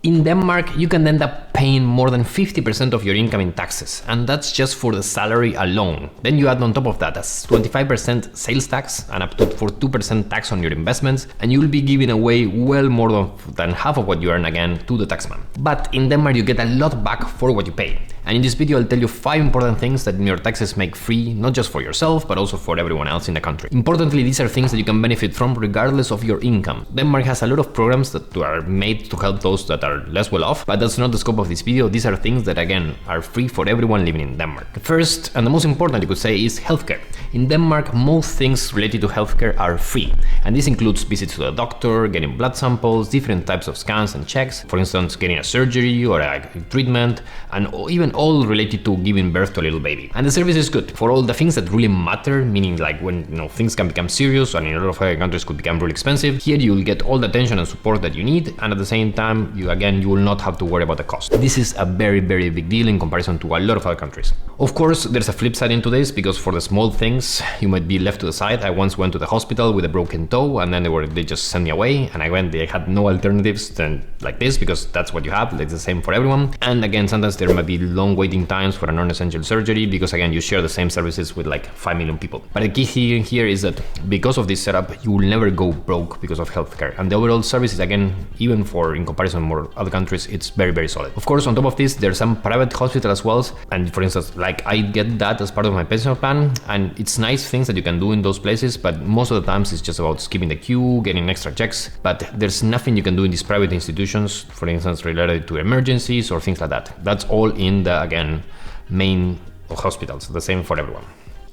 In Denmark, you can end up paying more than 50% of your income in taxes, and that's just for the salary alone. Then you add on top of that a 25% sales tax and up to 42% tax on your investments, and you'll be giving away well more than half of what you earn again to the taxman. But in Denmark, you get a lot back for what you pay. And in this video, I'll tell you 5 important things that your taxes make free, not just for yourself, but also for everyone else in the country. Importantly, these are things that you can benefit from regardless of your income. Denmark has a lot of programs that are made to help those that are less well off, but that's not the scope of this video. These are things that, again, are free for everyone living in Denmark. The first, and the most important, you could say, is healthcare. In Denmark, most things related to healthcare are free. And this includes visits to the doctor, getting blood samples, different types of scans and checks, for instance, getting a surgery or a treatment, and even all related to giving birth to a little baby. And the service is good for all the things that really matter, meaning like when things can become serious and in a lot of other countries could become really expensive. Here you will get all the attention and support that you need, and at the same time, you will not have to worry about the cost. This is a very, very big deal in comparison to a lot of other countries. Of course, there's a flip side into this, because for the small things, you might be left to the side. I once went to the hospital with a broken toe, and then they just sent me away, and they had no alternatives than like this, because that's what you have. It's the same for everyone. And again, sometimes there might be long waiting times for a non-essential surgery, because again, you share the same services with like 5 million people. But the key thing here is that because of this setup, you will never go broke because of healthcare. And the overall service is, again, even in comparison to more other countries, it's very, very solid. Of course, on top of this, there's some private hospital as well. And for instance, like I get that as part of my pension plan, and it's nice things that you can do in those places, but most of the times it's just about skipping the queue, getting extra checks. But there's nothing you can do in these private institutions, for instance, related to emergencies or things like that. That's all in the, again, main hospitals, the same for everyone.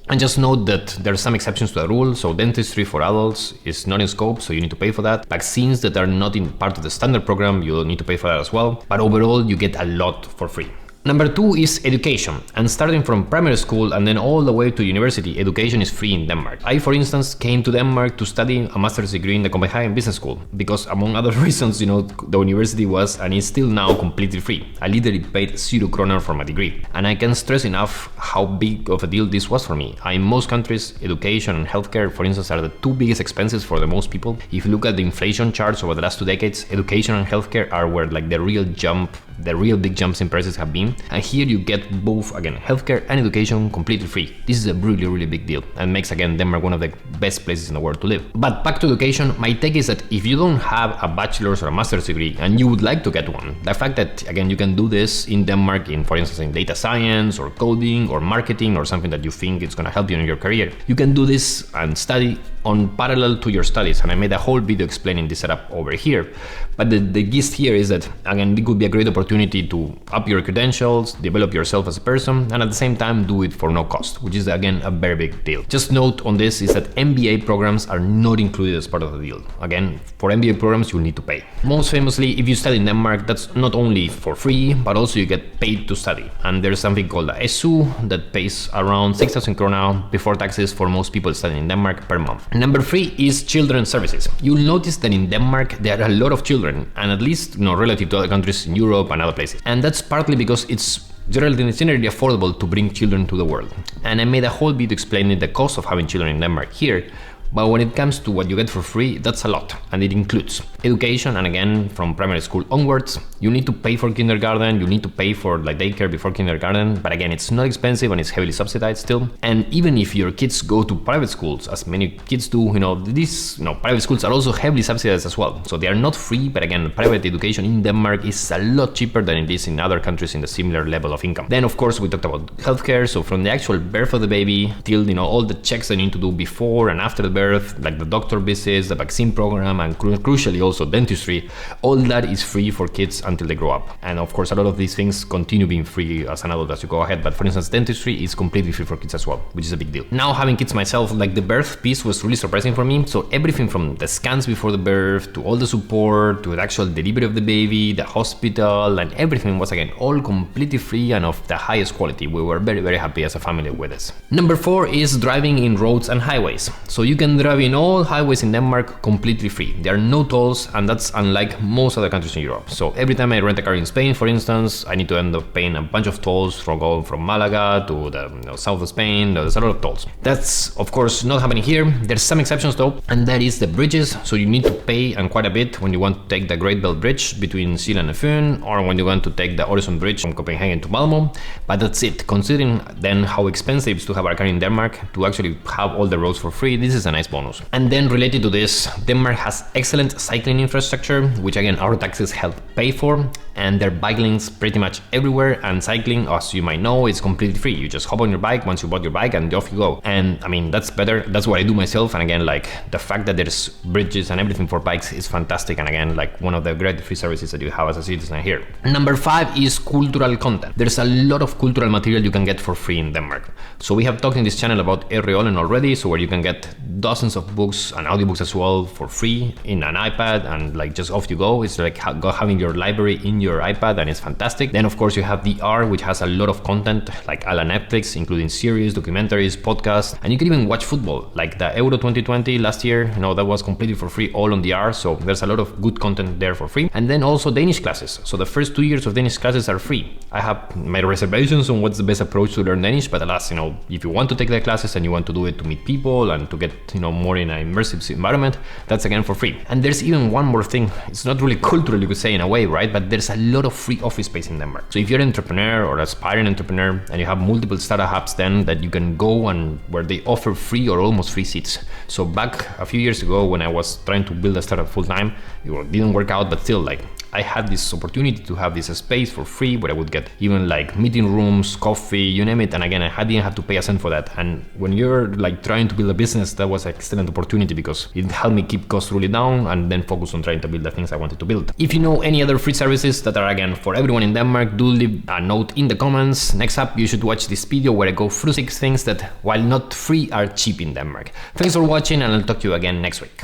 And just note that there are some exceptions to the rule. So dentistry for adults is not in scope, so you need to pay for that. Vaccines that are not in part of the standard program, you need to pay for that as well. But overall, you get a lot for free. Number 2 is education, and starting from primary school and then all the way to university, education is free in Denmark. I, for instance, came to Denmark to study a master's degree in the Copenhagen Business School because, among other reasons, the university was and is still now completely free. I literally paid 0 kroner for my degree, and I can't stress enough how big of a deal this was for me. In most countries, education and healthcare, for instance, are the 2 biggest expenses for the most people. If you look at the inflation charts over the last 2 decades, education and healthcare are where like the real big jumps in prices have been. And here you get both, again, healthcare and education completely free. This is a really, really big deal and makes, again, Denmark one of the best places in the world to live. But back to education, my take is that if you don't have a bachelor's or a master's degree and you would like to get one, the fact that, again, you can do this in Denmark, for instance, in data science or coding or marketing or something that you think is going to help you in your career, you can do this and study on parallel to your studies. And I made a whole video explaining this setup over here. But the gist here is that, again, it could be a great opportunity to up your credentials, develop yourself as a person, and at the same time do it for no cost, which is, again, a very big deal. Just note on this is that MBA programs are not included as part of the deal. Again, for MBA programs, you'll need to pay. Most famously, if you study in Denmark, that's not only for free, but also you get paid to study. And there's something called the SU that pays around 6,000 krona before taxes for most people studying in Denmark per month. Number 3 is children's services. You'll notice that in Denmark, there are a lot of children, and at least relative to other countries in Europe and other places. And that's partly because it's generally affordable to bring children to the world. And I made a whole video explaining the cost of having children in Denmark here. But when it comes to what you get for free, that's a lot, and it includes education, and again, from primary school onwards, you need to pay for kindergarten, you need to pay for like daycare before kindergarten, but again, it's not expensive and it's heavily subsidized still. And even if your kids go to private schools, as many kids do, these private schools are also heavily subsidized as well. So they are not free, but again, private education in Denmark is a lot cheaper than it is in other countries in the similar level of income. Then, of course, we talked about healthcare, so from the actual birth of the baby till all the checks they need to do before and after the birth, like the doctor visits, the vaccine program, and crucially also dentistry, all that is free for kids until they grow up. And of course, a lot of these things continue being free as an adult as you go ahead. But for instance, dentistry is completely free for kids as well, which is a big deal. Now, having kids myself, like the birth piece was really surprising for me. So everything from the scans before the birth to all the support to the actual delivery of the baby, the hospital, and everything was, again, all completely free and of the highest quality. We were very, very happy as a family with this. Number 4 is driving in roads and highways. So you can can drive in all highways in Denmark completely free. There are no tolls, and that's unlike most other countries in Europe. So every time I rent a car in Spain, for instance, I need to end up paying a bunch of tolls from going from Malaga to the south of Spain. There's a lot of tolls. That's of course not happening here. There's some exceptions though, and that is the bridges. So you need to pay, and quite a bit, when you want to take the Great Belt Bridge between Zealand and Fyn, or when you want to take the Øresund Bridge from Copenhagen to Malmo. But that's it. Considering then how expensive it is to have a car in Denmark, to actually have all the roads for free, this is a nice bonus. And then related to this, Denmark has excellent cycling infrastructure, which again our taxes help pay for, and there are bike lanes pretty much everywhere, and cycling, as you might know, is completely free. You just hop on your bike once you bought your bike and off you go. And I mean, that's better. That's what I do myself. And again, like the fact that there's bridges and everything for bikes is fantastic. And again, like one of the great free services that you have as a citizen here. Number 5 is cultural content. There's a lot of cultural material you can get for free in Denmark. So we have talked in this channel about Erreolen already, so where you can get dozens of books and audiobooks as well for free in an iPad, and like just off you go. It's like having your library in your iPad, and it's fantastic. Then of course you have VR, which has a lot of content like a la Netflix, including series, documentaries, podcasts, and you can even watch football like the Euro 2020 last year. You know, that was completely for free, all on VR. So there's a lot of good content there for free. And then also Danish classes. So the first 2 years of Danish classes are free. I have my reservations on what's the best approach to learn Danish, but alas, you know, if you want to take the classes and you want to do it to meet people and to get, you know, more in an immersive environment, that's again for free. And there's even one more thing. It's not really cultural, you could say, in a way, right? But there's a lot of free office space in Denmark. So if you're an entrepreneur or aspiring entrepreneur and you have multiple startup hubs, then that you can go and where they offer free or almost free seats. So back a few years ago when I was trying to build a startup full time, it didn't work out, but still, like, I had this opportunity to have this space for free where I would get even like meeting rooms, coffee, you name it. And again, I didn't have to pay a cent for that. And when you're like trying to build a business, that was an excellent opportunity because it helped me keep costs really down and then focus on trying to build the things I wanted to build. If you know any other free services that are again for everyone in Denmark, do leave a note in the comments. Next up, you should watch this video where I go through 6 things that, while not free, are cheap in Denmark. Thanks for watching, and I'll talk to you again next week.